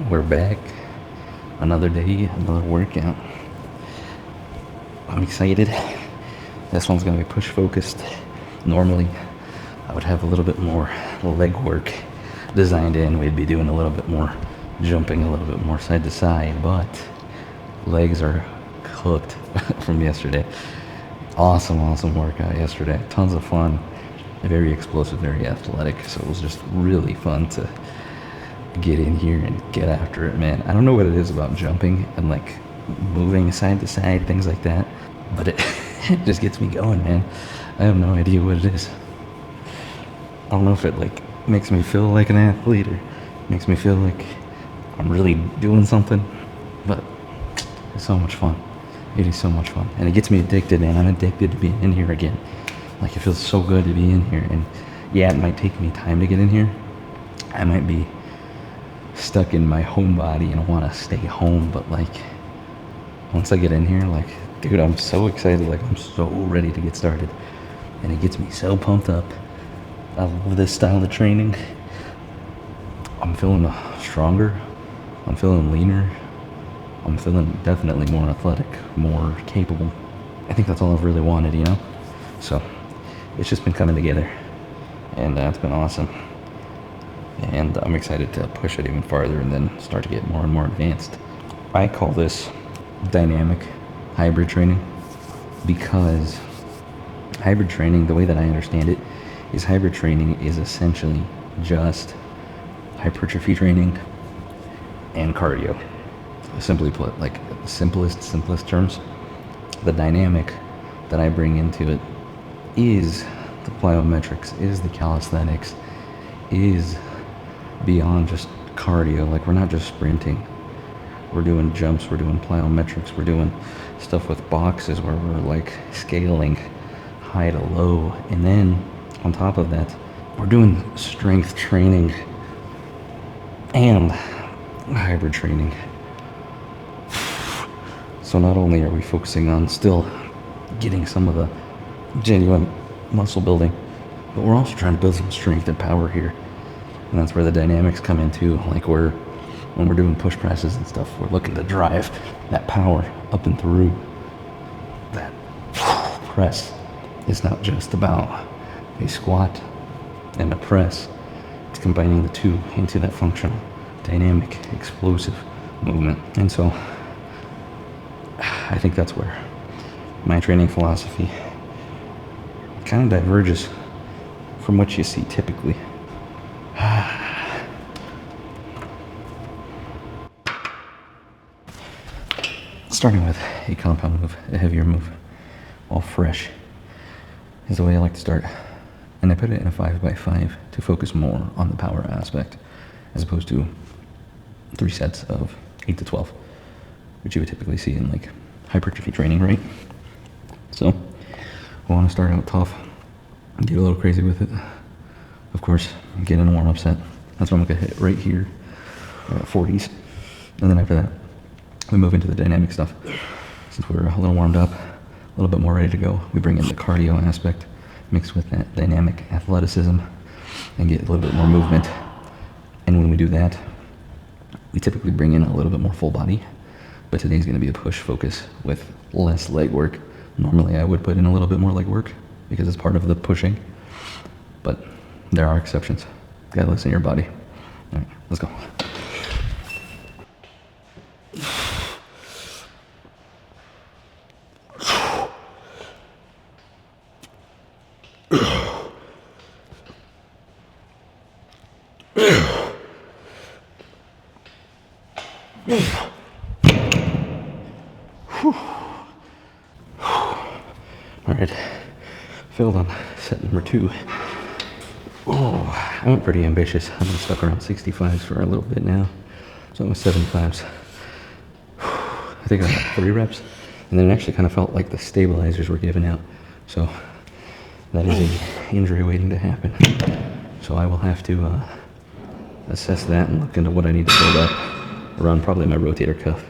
We're back. Another day, another workout. I'm excited. This one's gonna be push focused. Normally, I would have a little bit more leg work designed in. We'd be doing a little bit more jumping, a little bit more side to side, but legs are cooked from yesterday. Awesome workout yesterday. Tons of fun. Very explosive, very athletic. So it was just really fun to get in here and get after it, man. I don't know what it is about jumping and like moving side to side, things like that, but it, it just gets me going, man. I have no idea what it is. I don't know if it like makes me feel like an athlete or makes me feel like I'm really doing something, but it's so much fun. It is so much fun, and it gets me addicted, and I'm addicted to being in here again. Like, it feels so good to be in here, and yeah, it might take me time to get in here. I might be stuck in my home body and want to stay home, but like, once I get in here, like, dude, I'm so excited. Like, I'm so ready to get started, and it gets me so pumped up. I love this style of training. I'm feeling stronger. I'm feeling leaner. I'm feeling definitely more athletic, more capable. I think that's all I've really wanted, you know? So it's just been coming together, and it's been awesome. And I'm excited to push it even farther and then start to get more and more advanced. I call this dynamic hybrid training because hybrid training, the way that I understand it, is hybrid training is essentially just hypertrophy training and cardio. Simply put, like simplest terms, the dynamic that I bring into it is the plyometrics, is the calisthenics, is beyond just cardio. Like, we're not just sprinting. We're doing jumps, we're doing plyometrics, we're doing stuff with boxes where we're like scaling high to low. And then on top of that, we're doing strength training and hybrid training. So not only are we focusing on still getting some of the genuine muscle building, but we're also trying to build some strength and power here. And that's where the dynamics come into. Like, when we're doing push presses and stuff, we're looking to drive that power up and through that press. It's not just about a squat and a press. It's combining the two into that functional, dynamic, explosive movement. And so I think that's where my training philosophy kind of diverges from what you see typically. Starting with a compound move, a heavier move, all fresh, is the way I like to start. And I put it in a 5x5 to focus more on the power aspect, as opposed to 3 sets of 8 to 12, which you would typically see in like hypertrophy training, right? So I want to start out tough, get a little crazy with it. Of course, get in a warm-up set. That's what I'm going to hit right here, 40s. And then after that, we move into the dynamic stuff. Since we're a little warmed up, a little bit more ready to go, we bring in the cardio aspect, mixed with that dynamic athleticism, and get a little bit more movement. And when we do that, we typically bring in a little bit more full body, but today's going to be a push focus with less leg work. Normally I would put in a little bit more leg work because it's part of the pushing, but there are exceptions. You gotta listen to your body. All right, let's go. Alright, failed on set number 2. Oh, I went pretty ambitious. I've been stuck around 65s for a little bit now. So I'm with 75s. I think I got 3 reps, and then it actually kind of felt like the stabilizers were giving out. So that is a injury waiting to happen. So I will have to assess that and look into what I need to build up around probably my rotator cuff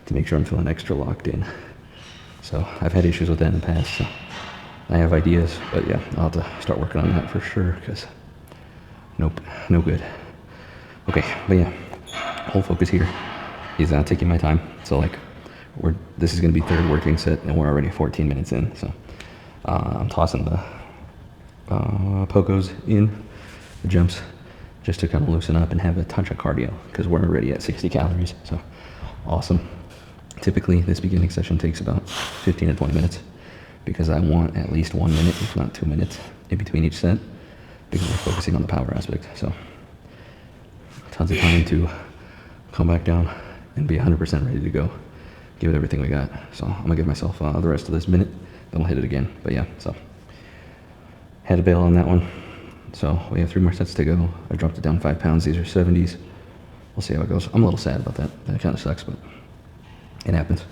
to make sure I'm feeling extra locked in. So I've had issues with that in the past, so I have ideas, but yeah, I'll have to start working on that for sure, because nope, no good. Okay, but yeah, whole focus here is taking my time. So like, this is going to be third working set, and we're already 14 minutes in. So I'm tossing the pokos in, the jumps, just to kind of loosen up and have a touch of cardio, because we're already at 60 calories. So awesome. Typically, this beginning session takes about 15 to 20 minutes, because I want at least 1 minute, if not 2 minutes, in between each set, because we're focusing on the power aspect. So tons of time to come back down and be 100% ready to go. Give it everything we got. So I'm gonna give myself the rest of this minute, then we'll hit it again. But yeah, so had to bail on that one. So we have 3 more sets to go. I dropped it down 5 pounds. These are 70s. We'll see how it goes. I'm a little sad about that. That kind of sucks, but it happens.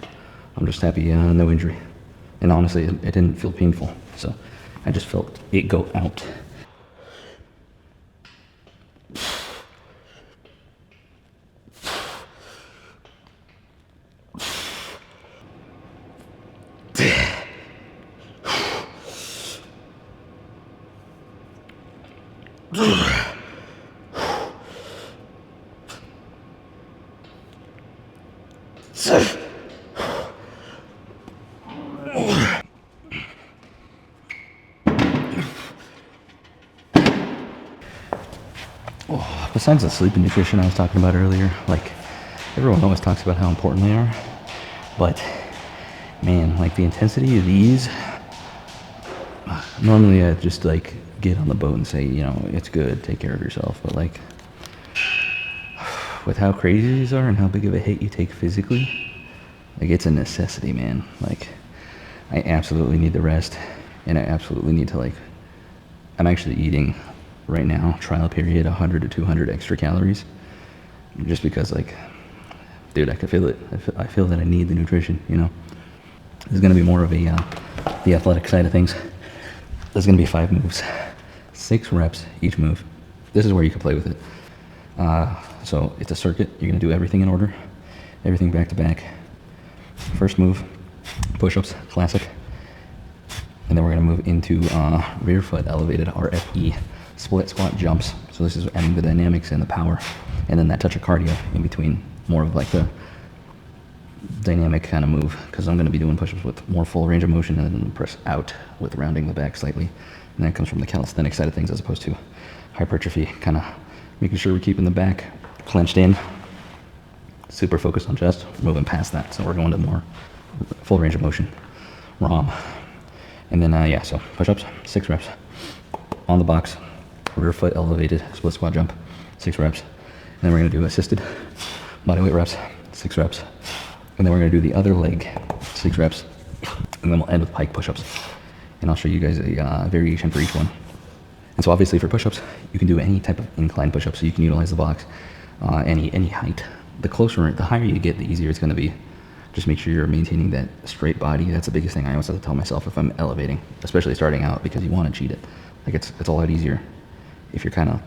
I'm just happy no injury. And honestly, it didn't feel painful. So I just felt it go out. Besides the sleep and nutrition I was talking about earlier, like, everyone always talks about how important they are, but man, like, the intensity of these, normally I just like get on the boat and say, you know, it's good, take care of yourself, but like, with how crazy these are and how big of a hit you take physically, like, it's a necessity, man. Like, I absolutely need the rest, and I absolutely need to, like, I'm actually eating right now, trial period, 100 to 200 extra calories, just because, like, dude, I can feel it. I feel that I need the nutrition, you know. There's going to be more of a the athletic side of things. There's going to be 5 moves, 6 reps each move. This is where you can play with it. So it's a circuit. You're going to do everything in order, everything back to back. First move, push-ups, classic. And then we're going to move into rear foot elevated, RFE, split squat jumps. So this is adding the dynamics and the power, and then that touch of cardio in between, more of like the dynamic kind of move, because I'm going to be doing push-ups with more full range of motion, and then press out with rounding the back slightly. And that comes from the calisthenic side of things, as opposed to hypertrophy, kind of making sure we're keeping the back clenched in, super focused on chest, moving past that. So we're going to more full range of motion, ROM. And then, yeah, so push-ups, 6 reps on the box, rear foot elevated, split squat jump, 6 reps. And then we're going to do assisted bodyweight reps, 6 reps. And then we're going to do the other leg, 6 reps. And then we'll end with pike push-ups. And I'll show you guys a variation for each one. And so obviously for push-ups, you can do any type of incline push-up, so you can utilize the box, any height. The higher you get, the easier it's going to be. Just make sure you're maintaining that straight body. That's the biggest thing I always have to tell myself if I'm elevating, especially starting out, because you want to cheat it. Like, it's a lot easier if you're kind of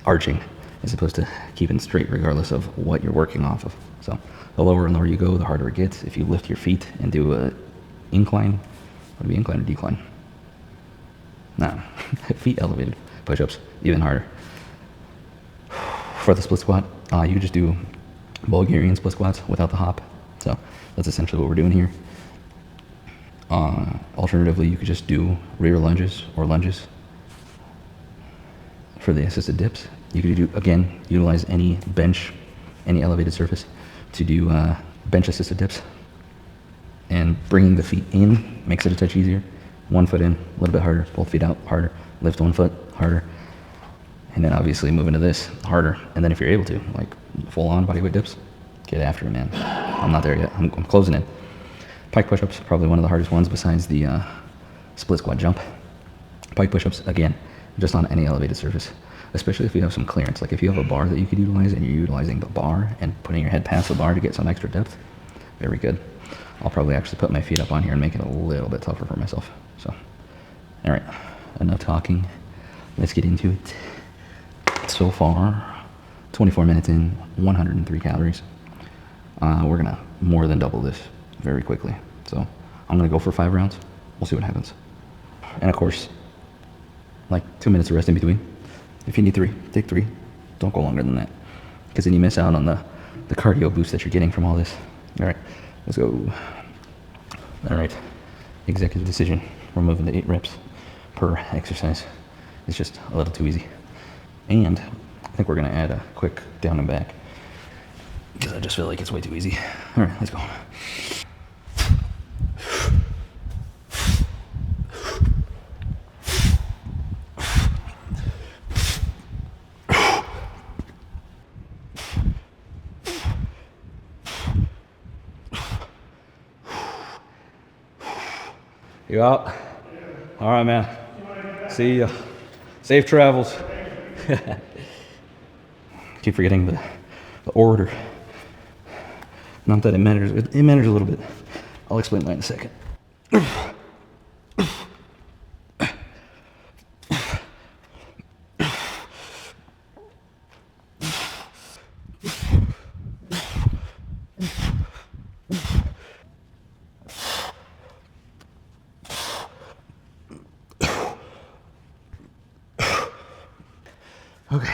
arching as opposed to keeping straight regardless of what you're working off of. So the lower and lower you go, the harder it gets. If you lift your feet and do a incline, would it be incline or decline? No, feet elevated push-ups, even harder. For the split squat, you can just do Bulgarian split squats without the hop. So that's essentially what we're doing here. Alternatively, you could just do rear lunges or lunges. For the assisted dips, you could do, again, utilize any bench, any elevated surface to do bench assisted dips. And bringing the feet in makes it a touch easier. 1 foot in, a little bit harder, both feet out, harder. Lift 1 foot, harder. And then obviously move into this, harder. And then if you're able to, like full on bodyweight dips, get after it, man. I'm not there yet, I'm closing in. Pike push-ups, probably one of the hardest ones besides the split squat jump. Pike push-ups, again, just on any elevated surface, especially if you have some clearance. Like if you have a bar that you could utilize and you're utilizing the bar and putting your head past the bar to get some extra depth, very good. I'll probably actually put my feet up on here and make it a little bit tougher for myself. So, all right, enough talking. Let's get into it. So far, 24 minutes in, 103 calories. We're gonna more than double this very quickly. So I'm gonna go for 5 rounds. We'll see what happens. And of course, like 2 minutes of rest in between. If you need 3, take 3. Don't go longer than that, because then you miss out on the the cardio boost that you're getting from all this. All right, let's go. All right, executive decision. We're moving to 8 reps per exercise. It's just a little too easy. And I think we're gonna add a quick down and back because I just feel like it's way too easy. All right, let's go. You out? All right, man. See ya. Safe travels. Keep forgetting the order. Not that it matters. It matters a little bit. I'll explain that in a second. Okay.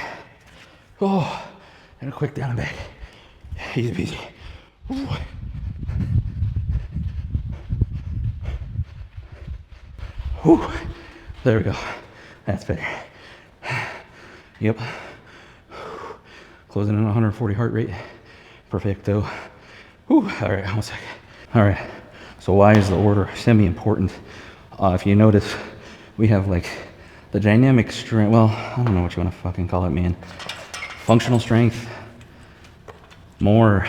Oh, and a quick down and back. Easy peasy. Ooh. Ooh. There we go. That's better. Yep. Closing in 140 heart rate. Perfecto. Ooh. All right, 1 second. All right. So why is the order semi-important? If you notice, we have like the dynamic strength. Well, I don't know what you want to fucking call it, man. Functional strength, more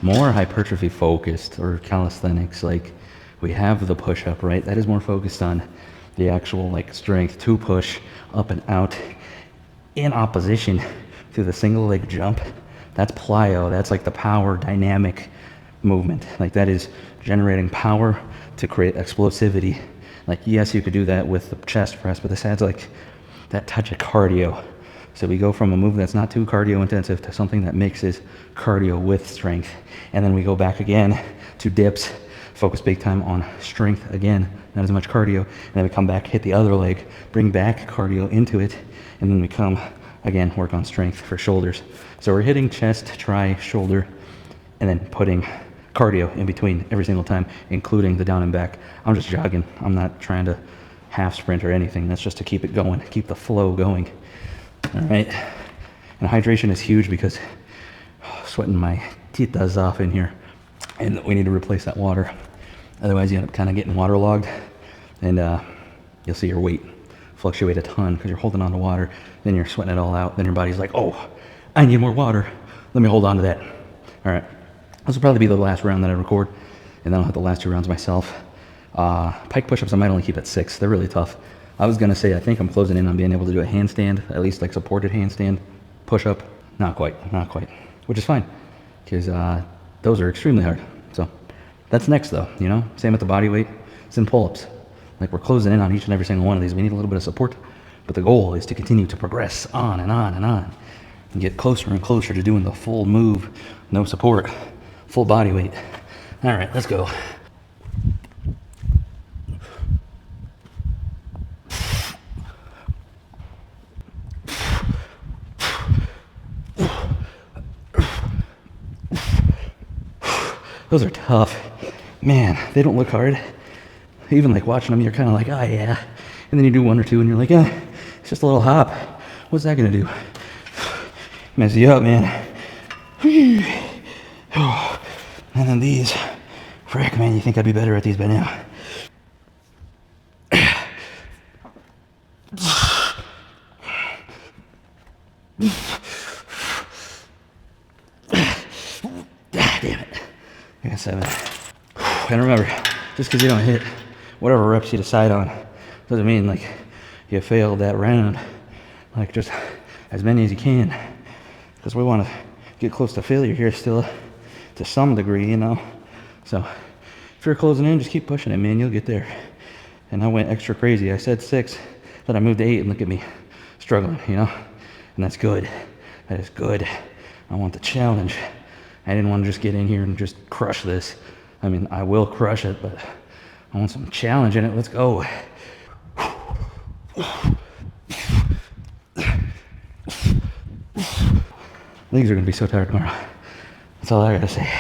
hypertrophy focused, or calisthenics. Like we have the push up, right? That is more focused on the actual like strength to push up and out in opposition to the single leg jump. That's plyo. That's like the power dynamic movement. Like that is generating power to create explosivity. Like yes, you could do that with the chest press, but this adds like that touch of cardio. So we go from a move that's not too cardio intensive to something that mixes cardio with strength. And then we go back again to dips, focus big time on strength again, not as much cardio. And then we come back, hit the other leg, bring back cardio into it. And then we come again, work on strength for shoulders. So we're hitting chest, tri, shoulder, and then putting cardio in between every single time, including the down and back. I'm just jogging. I'm not trying to half sprint or anything. That's just to keep it going, keep the flow going. All right, and hydration is huge because sweating my titas off in here, and we need to replace that water. Otherwise, you end up kind of getting waterlogged, and you'll see your weight fluctuate a ton because you're holding on to water. Then you're sweating it all out. Then your body's like, "Oh, I need more water. Let me hold on to that." All right, this will probably be the last round that I record, and then I'll have the last 2 rounds myself. Pike push-ups I might only keep at 6. They're really tough. I was gonna say I think I'm closing in on being able to do a handstand, at least like supported handstand push-up. Not quite, which is fine because those are extremely hard. So that's next though, you know. Same with the body weight. It's in pull-ups. Like we're closing in on each and every single one of these. We need a little bit of support, but the goal is to continue to progress on and on and on, and get closer and closer to doing the full move, no support, full body weight. All right, let's go. Those are tough. Man, they don't look hard. Even like watching them, you're kind of like, oh yeah. And then you do 1 or 2 and you're like, it's just a little hop. What's that gonna do? Mess you up, man. And then these, frick, man, you think I'd be better at these by now. Damn it. I got 7. And remember, just because you don't hit whatever reps you decide on doesn't mean like you failed that round. Like just as many as you can, because we want to get close to failure here still to some degree, you know. So if you're closing in, just keep pushing it, man. You'll get there. And I went extra crazy. I said 6, then I moved to 8, and look at me struggling, you know. And that's good. That is good. I want the challenge. I didn't want to just get in here and just crush this. I mean, I will crush it, but I want some challenge in it. Let's go. Legs are going to be so tired tomorrow. That's all I gotta say.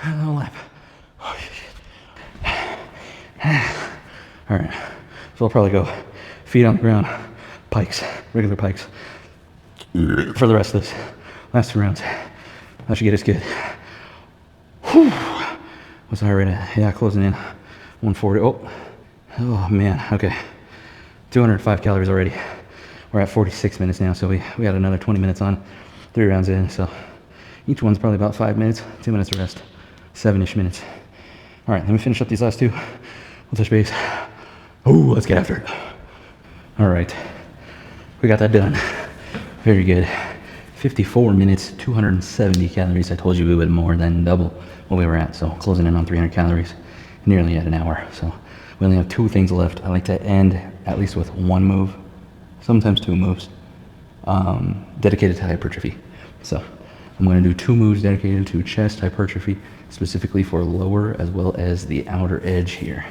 Another lap. All right, so I'll probably go feet on the ground, pikes, regular pikes, for the rest of this. Last 2 rounds. That should get us good. Whew. What's the heart rate at? Yeah, closing in. 140. Oh man. Okay. 205 calories already. We're at 46 minutes now, so we got another 20 minutes on. 3 rounds in, so each one's probably about 5 minutes. 2 minutes to rest. 7-ish minutes. All right, let me finish up these last 2. We'll touch base. Oh, let's get after it. All right, we got that done. Very good. 54 minutes, 270 calories. I told you we would more than double what we were at. So closing in on 300 calories, nearly at an hour. So we only have 2 things left. I like to end at least with 1 move, sometimes 2 moves, dedicated to hypertrophy. So I'm going to do 2 moves dedicated to chest hypertrophy, specifically for lower as well as the outer edge here.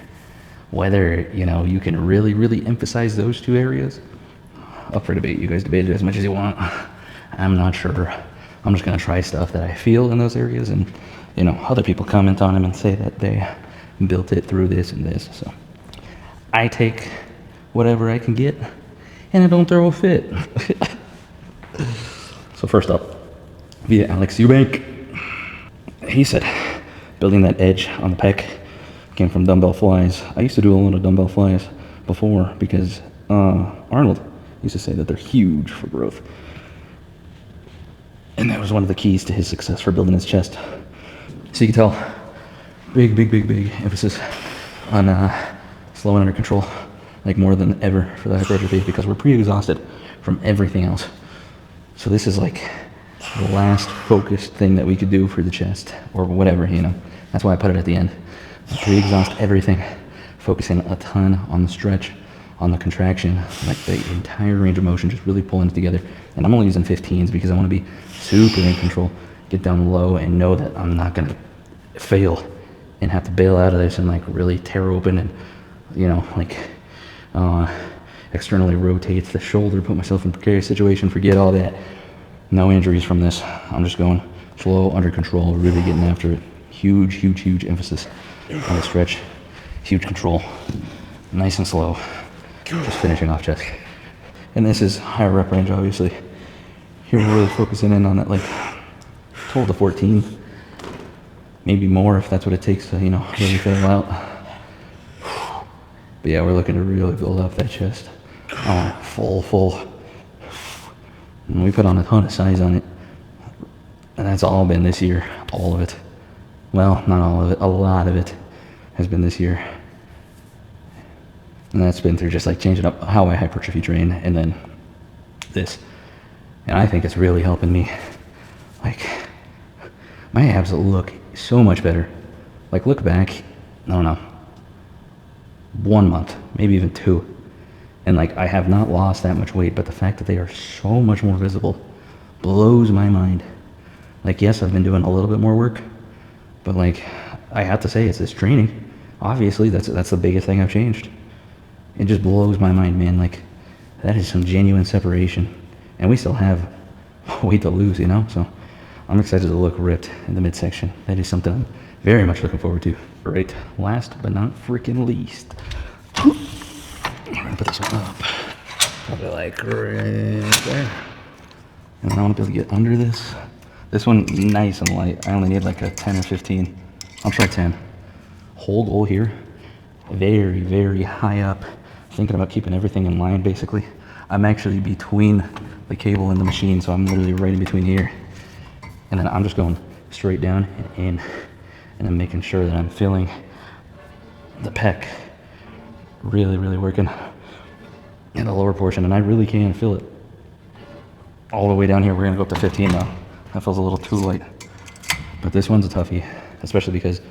Whether, you can really emphasize those 2 areas, up for debate. You guys debate it as much as you want. I'm not sure. I'm just going to try stuff that I feel in those areas, and, other people comment on them and say that they built it through this and this. So I take whatever I can get, and I don't throw a fit. So first up, via Alex Eubank, he said, building that edge on the pec came from dumbbell flies. I used to do a lot of dumbbell flies before because Arnold used to say that they're huge for growth. And that was one of the keys to his success for building his chest. So you can tell, big emphasis on slow and under control, like more than ever for the hypertrophy, because we're pre-exhausted from everything else. So this is like the last focused thing that we could do for the chest, or whatever, That's why I put it at the end. Pre-exhaust everything, focusing a ton on the stretch, on the contraction, like the entire range of motion, just really pulling it together. And I'm only using 15s because I want to be super in control, get down low and know that I'm not going to fail and have to bail out of this and like really tear open and, externally rotate the shoulder, put myself in a precarious situation, forget all that. No injuries from this. I'm just going slow, under control, really getting after it. Huge emphasis on the stretch, huge control, nice and slow, just finishing off chest. And this is higher rep range, obviously. Here we're really focusing in on that, like 12 to 14, maybe more if that's what it takes to, really fail out. But yeah, we're looking to really build up that chest. Full. And we put on a ton of size on it. And that's all been this year, all of it. Well, not all of it, a lot of it has been this year. And that's been through just like changing up how I hypertrophy train and then this. And I think it's really helping me. Like, my abs look so much better. Like, look back, I don't know, 1 month, maybe even 2. And like, I have not lost that much weight, but the fact that they are so much more visible blows my mind. Like, yes, I've been doing a little bit more work, but like, I have to say, it's this training. Obviously, that's the biggest thing I've changed. It just blows my mind, man. Like, that is some genuine separation. And we still have weight to lose, So I'm excited to look ripped in the midsection. That is something I'm very much looking forward to. Right, last but not freaking least. I'm gonna put this one up. Probably like right there. And I want to be able to get under this. This one, nice and light. I only need like a 10 or 15. I'll try 10. Whole goal here, very high up. Thinking about keeping everything in line, basically. I'm actually between the cable and the machine, so I'm literally right in between here. And then I'm just going straight down and in, and I'm making sure that I'm feeling the pec really working in the lower portion, and I really can feel it all the way down here. We're gonna go up to 15 now. That feels a little too light, but this one's a toughie, especially because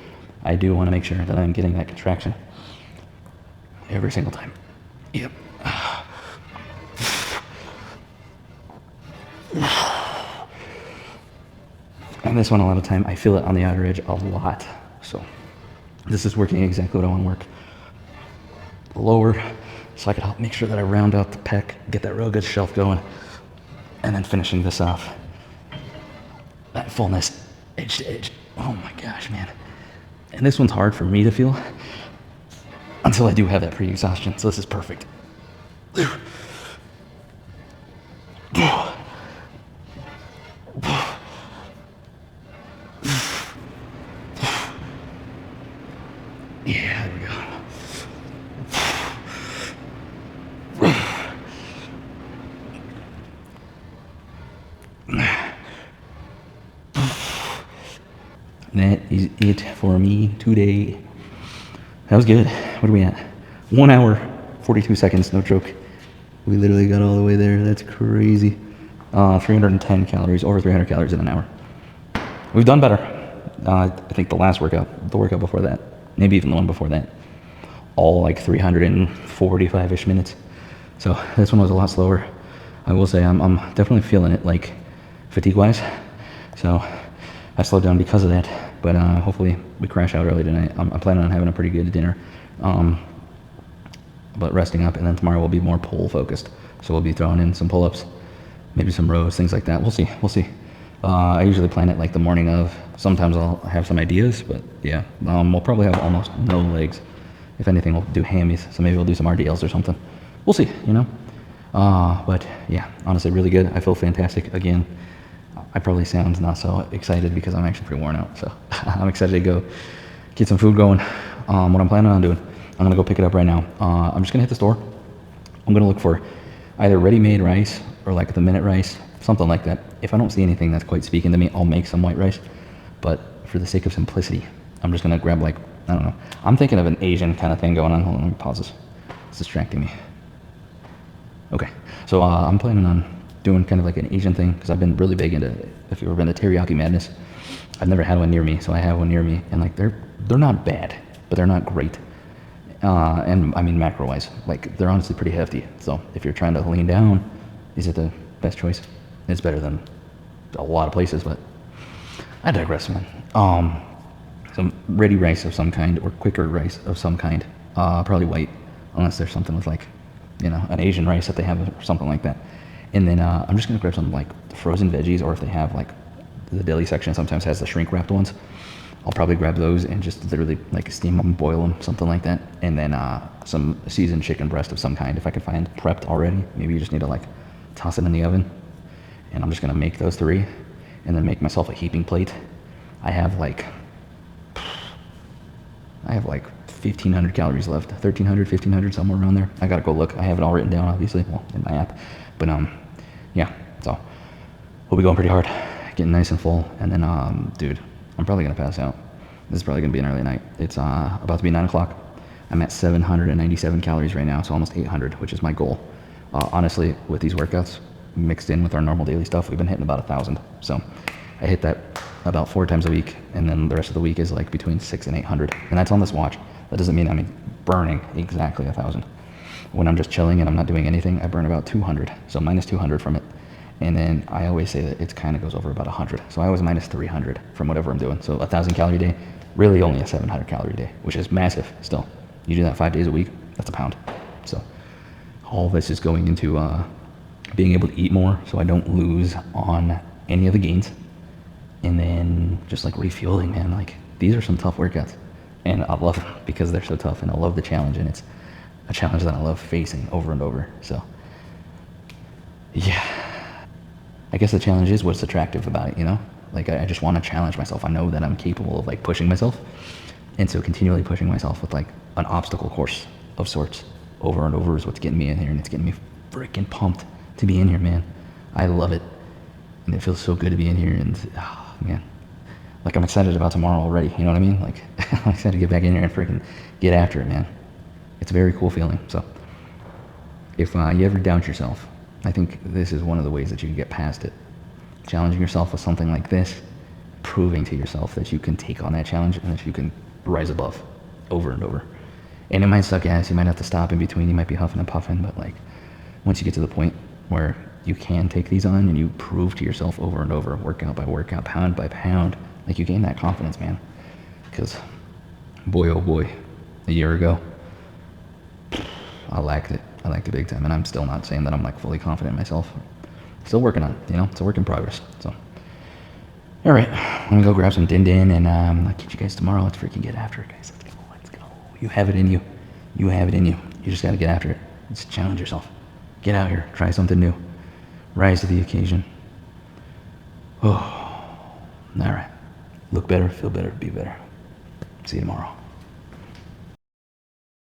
I do want to make sure that I'm getting that contraction every single time. Yep. And this one, a lot of time, I feel it on the outer edge a lot. So This is working exactly what I want to work. Lower, so I can help make sure that I round out the pec, get that real good shelf going, and then finishing this off. That fullness, edge to edge. Oh my gosh, man. And this one's hard for me to feel until I do have that pre-exhaustion, so this is perfect. Yeah, there we go. That is it for me today. That was good. What are we at? 1 hour, 42 seconds, no joke. We literally got all the way there. That's crazy. 310 calories, over 300 calories in an hour. We've done better. I think the last workout, the workout before that, maybe even the one before that, all like 345-ish minutes. So this one was a lot slower. I will say I'm definitely feeling it, like fatigue-wise. So I slowed down because of that. But hopefully we crash out early tonight. I'm planning on having a pretty good dinner, but resting up, and then tomorrow will be more pull focused. So we'll be throwing in some pull-ups, maybe some rows, things like that. We'll see. I usually plan it like the morning of. Sometimes I'll have some ideas, but yeah, we'll probably have almost no legs. If anything, we'll do hammies. So maybe we'll do some RDLs or something. We'll see, you know. But yeah, honestly, really good. I feel fantastic again. I probably sound not so excited because I'm actually pretty worn out. So I'm excited to go get some food going. What I'm planning on doing, I'm gonna go pick it up right now. I'm just gonna hit the store. I'm gonna look for either ready-made rice or like the minute rice, something like that. If I don't see anything that's quite speaking to me, I'll make some white rice. But for the sake of simplicity, I'm just gonna grab like, I don't know. I'm thinking of an Asian kind of thing going on. Hold on, let me pause this. It's distracting me. Okay, so I'm planning on doing kind of like an Asian thing, because I've been really big into, if you've ever been to Teriyaki Madness, I've never had one near me, so I have one near me, and like they're not bad, but they're not great. And I mean macro-wise, like they're honestly pretty hefty. So if you're trying to lean down, is it the best choice? It's better than a lot of places, but I digress, man. Some ready rice of some kind, or quicker rice of some kind, probably white, unless there's something with like, you know, an Asian rice that they have or something like that. And then I'm just gonna grab some like frozen veggies, or if they have like the deli section sometimes has the shrink wrapped ones, I'll probably grab those and just literally like steam them, boil them, something like that. And then some seasoned chicken breast of some kind, if I can find prepped already. Maybe you just need to like toss it in the oven. And I'm just gonna make those 3 and then make myself a heaping plate. I have like 1,500 calories left, 1,300, 1,500, somewhere around there. I gotta go look. I have it all written down, obviously, well, in my app. But yeah, so we'll be going pretty hard, getting nice and full. And then, dude, I'm probably gonna pass out. This is probably gonna be an early night. It's about to be 9 o'clock. I'm at 797 calories right now, so almost 800, which is my goal. Honestly, with these workouts mixed in with our normal daily stuff, we've been hitting about 1,000. So I hit that about 4 times a week, and then the rest of the week is like between 600 and 800, and that's on this watch. That doesn't mean I'm burning exactly 1,000. When I'm just chilling and I'm not doing anything, I burn about 200, so minus 200 from it. And then I always say that it kind of goes over about 100, so I always minus 300 from whatever I'm doing. So 1,000 calorie day, really only a 700 calorie day, which is massive still. You do that 5 days a week, that's a pound. So all this is going into being able to eat more so I don't lose on any of the gains. And then just like refueling, man, like these are some tough workouts, and I love them because they're so tough, and I love the challenge, and it's a challenge that I love facing over and over. So yeah, I guess the challenge is what's attractive about it, you know? Like I just want to challenge myself. I know that I'm capable of like pushing myself, and so continually pushing myself with like an obstacle course of sorts over and over is what's getting me in here, and it's getting me freaking pumped to be in here, man. I love it, and it feels so good to be in here, and man, like I'm excited about tomorrow already, you know what I mean? Like I'm excited to get back in here and freaking get after it, man. It's a very cool feeling. So if you ever doubt yourself, I think this is one of the ways that you can get past it. Challenging yourself with something like this, proving to yourself that you can take on that challenge and that you can rise above over and over. And it might suck ass, you might have to stop in between, you might be huffing and puffing, but like once you get to the point where you can take these on and you prove to yourself over and over, workout by workout, pound by pound, like you gain that confidence, man. Because boy, oh boy, a year ago, I lacked it. I lacked it big time, and I'm still not saying that I'm like fully confident in myself. Still working on it, it's a work in progress. So, all right, I'm gonna go grab some din din, and I'll catch you guys tomorrow. Let's freaking get after it, guys. Let's go. Let's go. You have it in you. You have it in you. You just gotta get after it. Just challenge yourself. Get out here. Try something new. Rise to the occasion. Oh, all right. Look better, feel better, be better. See you tomorrow.